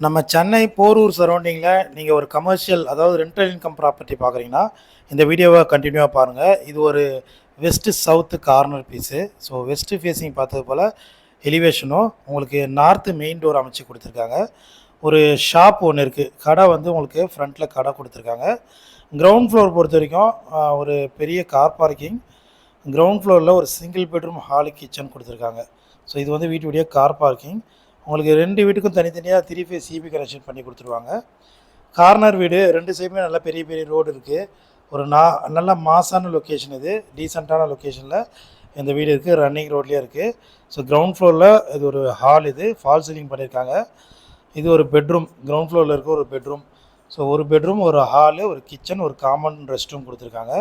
நம்ம சென்னை போரூர் சரௌண்டிங்கில் நீங்கள் ஒரு கமர்ஷியல் அதாவது ரெண்டல் இன்கம் ப்ராப்பர்ட்டி பார்க்குறீங்கன்னா இந்த வீடியோவை கண்டினியூவாக பாருங்கள். இது ஒரு west south corner piece. So west facing பார்த்தது போல் எலிவேஷனும் உங்களுக்கு நார்த்து மெயின் டோர் அமைச்சு கொடுத்துருக்காங்க. ஒரு ஷாப் ஒன்று இருக்குது, கடை வந்து உங்களுக்கு ஃப்ரண்ட்டில் கடை கொடுத்துருக்காங்க. கிரவுண்ட் ஃப்ளோர் பொறுத்த வரைக்கும் ஒரு பெரிய கார் பார்க்கிங், கிரவுண்ட் ஃப்ளோரில் ஒரு சிங்கிள் பெட்ரூம் ஹாலு கிச்சன் கொடுத்துருக்காங்க. ஸோ இது வந்து வீட்டுடைய கார் பார்க்கிங். உங்களுக்கு 2 வீட்டுக்கும் தனித்தனியாக 3 ஃபேஸ் சிபி கனெக்ஷன் பண்ணி கொடுத்துருவாங்க. கார்னர் வீடு 2 சைடுமே நல்லா பெரிய பெரிய ரோடு இருக்குது. ஒரு நல்ல மாசான லொக்கேஷன், இது டீசெண்டான லொக்கேஷனில் இந்த வீடு இருக்குது, ரன்னிங் ரோட்லேயே இருக்குது. ஸோ கிரவுண்ட் ஃப்ளோரில் இது ஒரு ஹால், இது ஃபால் சீலிங் பண்ணியிருக்காங்க. இது ஒரு பெட்ரூம், கிரவுண்ட் ஃப்ளோரில் இருக்க ஒரு பெட்ரூம். ஸோ ஒரு பெட்ரூம், ஒரு ஹாலு, ஒரு கிச்சன், ஒரு காமன் ரெஸ்ட் ரூம் கொடுத்துருக்காங்க.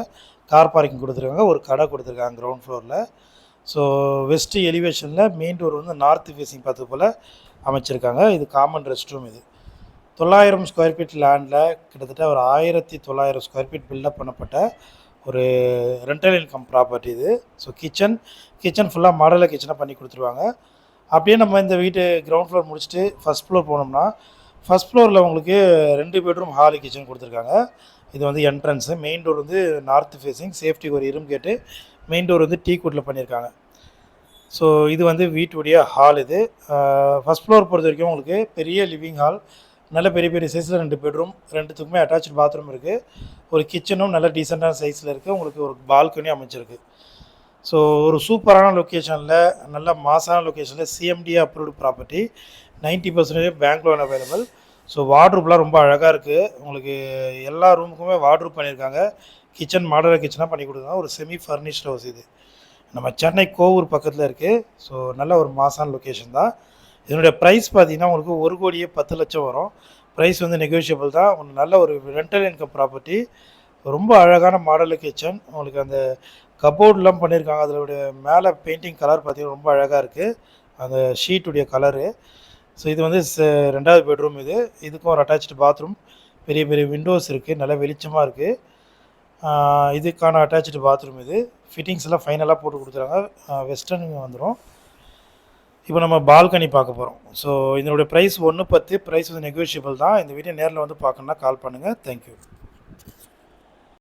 கார் பார்க்கிங் கொடுத்துருக்காங்க, ஒரு கடை கொடுத்துருக்காங்க கிரவுண்ட் ஃப்ளோரில். ஸோ வெஸ்ட்டு எலிவேஷனில் மெயின் டோர் வந்து நார்த்து ஃபேஸிங் பார்த்து போல் அமைச்சிருக்காங்க. இது காமன் ரெஸ்ட் ரூம். இது 900 ஸ்கொயர் ஃபீட் லேண்டில் கிட்டத்தட்ட ஒரு 1900 ஸ்கொயர் ஃபீட் பில்டப் பண்ணப்பட்ட ஒரு ரெண்டல் இன்கம் ப்ராப்பர்ட்டி இது. ஸோ கிச்சன் ஃபுல்லாக மாடலில் கிச்சனாக பண்ணி கொடுத்துருவாங்க. அப்படியே நம்ம இந்த வீட்டு கிரவுண்ட் ஃப்ளோர் முடிச்சுட்டு ஃபஸ்ட் ஃப்ளோர் போனோம்னா, ஃபஸ்ட் ஃப்ளோரில் உங்களுக்கு 2 பெட்ரூம் ஹாலு கிச்சன் கொடுத்துருக்காங்க. இது வந்து என்ட்ரன்ஸு. மெயின் டோர் வந்து நார்த்து ஃபேஸிங், சேஃப்டிக்கு ஒரு இரும்பு கேட்டு, மெயின் டோர் வந்து டீக்குட்டில் பண்ணியிருக்காங்க. ஸோ இது வந்து வீட்டுடைய ஹால். இது ஃபஸ்ட் ஃப்ளோர் பொறுத்த வரைக்கும் உங்களுக்கு பெரிய லிவிங் ஹால், நல்ல பெரிய பெரிய சைஸில் 2 பெட்ரூம், 2த்துக்குமே அட்டாச்சு பாத்ரூம் இருக்குது. ஒரு கிச்சனும் நல்ல டீசெண்டான சைஸில் இருக்குது. உங்களுக்கு ஒரு பால்கனி அமைச்சிருக்கு. ஸோ ஒரு சூப்பரான லொக்கேஷனில், நல்ல மாசான லொக்கேஷனில், CMDA approved property, 90% bank loan available. So வார்ட்ரூப்லாம் ரொம்ப அழகாக இருக்குது. உங்களுக்கு எல்லா ரூமுக்குமே வார்ட்ரூப் பண்ணியிருக்காங்க. கிச்சன் மாடலர் கிச்சனாக பண்ணி கொடுக்குறாங்க. ஒரு செமி ஃபர்னிஷ்ட் ஹவுஸ் இது. நம்ம சென்னை கோவூர் பக்கத்தில் இருக்குது. ஸோ நல்ல ஒரு மாசான லொக்கேஷன் தான். இதனுடைய ப்ரைஸ் பார்த்திங்கன்னா உங்களுக்கு 1,10,00,000 வரும். ப்ரைஸ் வந்து நெகோஷியபிள் தான். உங்களுக்கு நல்ல ஒரு ரெண்டல் இன்கம் ப்ராப்பர்ட்டி, ரொம்ப அழகான மாடலு கிச்சன். உங்களுக்கு அந்த கபோர்ட்லாம் பண்ணியிருக்காங்க. அதோடைய மேலே பெயிண்டிங் கலர் பார்த்திங்கன்னா ரொம்ப அழகாக இருக்குது, அந்த ஷீட்டுடைய கலரு. ஸோ இது வந்து 2வது பெட்ரூம். இதுக்கும் ஒரு அட்டாச்சு பாத்ரூம், பெரிய பெரிய விண்டோஸ் இருக்குது, நல்லா வெளிச்சமாக இருக்குது. இதுக்கான அட்டாச்சு பாத்ரூம். இது ஃபிட்டிங்ஸ் எல்லாம் ஃபைனலாக போட்டு கொடுத்துறாங்க. வெஸ்டர்ன் வந்துடும். இப்போ நம்ம பால்கனி பார்க்க போகிறோம். ஸோ இதனுடைய ப்ரைஸ் 1,10,00,000. ப்ரைஸ் வந்து நெகோஷியபிள் தான். இந்த வீடியோ நேரில் வந்து பார்க்கணுன்னா கால் பண்ணுங்கள். தேங்க்யூ.